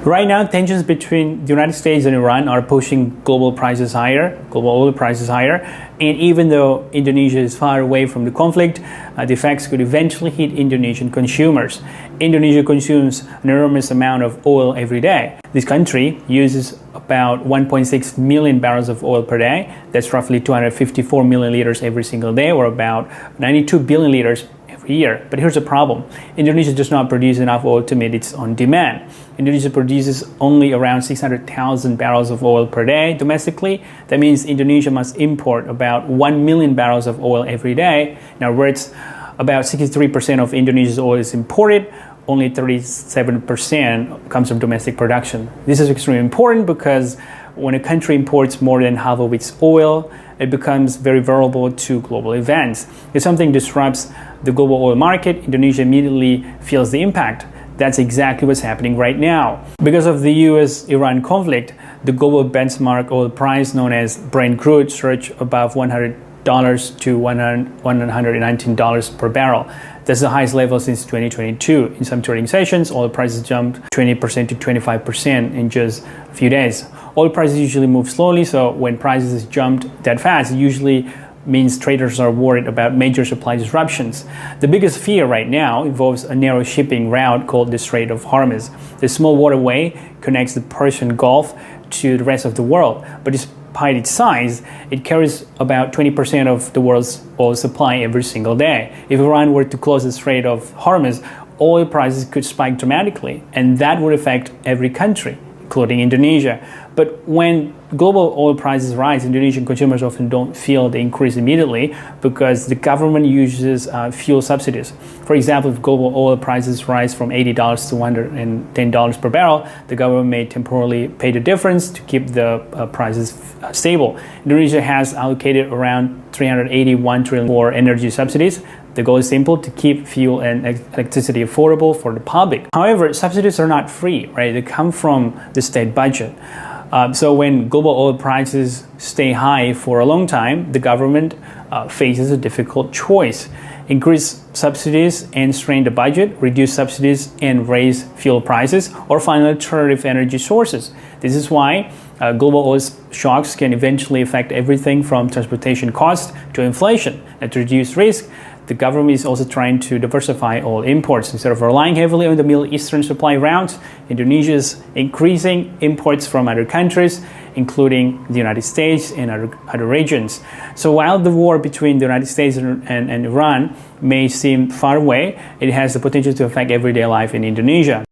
Right now, tensions between the United States and Iran are pushing global oil prices higher. And even though Indonesia is far away from the conflict, the effects could eventually hit Indonesian consumers. Indonesia consumes an enormous amount of oil every day. This country uses about 1.6 million barrels of oil per day. That's roughly 254 million liters every single day, or about 92 billion liters every year. But here's the problem. Indonesia does not produce enough oil to meet its own demand. Indonesia produces only around 600,000 barrels of oil per day domestically. That means Indonesia must import about 1 million barrels of oil every day. Now, where it's about 63% of Indonesia's oil is imported, only 37% comes from domestic production. This is extremely important because when a country imports more than half of its oil, it becomes very vulnerable to global events. If something disrupts the global oil market, Indonesia immediately feels the impact. That's exactly what's happening right now. Because of the US-Iran conflict, the global benchmark oil price known as Brent crude surged above $100 to $119 per barrel. That's the highest level since 2022. In some trading sessions, oil prices jumped 20% to 25% in just a few days. Oil prices usually move slowly, so when prices jumped that fast, it usually means traders are worried about major supply disruptions. The biggest fear right now involves a narrow shipping route called the Strait of Hormuz. The small waterway connects the Persian Gulf to the rest of the world, but despite its size, it carries about 20% of the world's oil supply every single day. If Iran were to close the Strait of Hormuz, oil prices could spike dramatically, and that would affect every country, including Indonesia. But when global oil prices rise, Indonesian consumers often don't feel the increase immediately because the government uses fuel subsidies. For example, if global oil prices rise from $80 to $110 per barrel, the government may temporarily pay the difference to keep the prices stable. Indonesia has allocated around 381 trillion for energy subsidies. The goal is simple: to keep fuel and electricity affordable for the public. However, subsidies are not free, right? They come from the state budget. So when global oil prices stay high for a long time, the government faces a difficult choice: increase subsidies and strain the budget, reduce subsidies and raise fuel prices, or find alternative energy sources. This is why global oil shocks can eventually affect everything from transportation costs to inflation. And to reduce risk, the government is also trying to diversify oil imports. Instead of relying heavily on the Middle Eastern supply routes, Indonesia is increasing imports from other countries, including the United States and other regions. So while the war between the United States and Iran may seem far away, it has the potential to affect everyday life in Indonesia.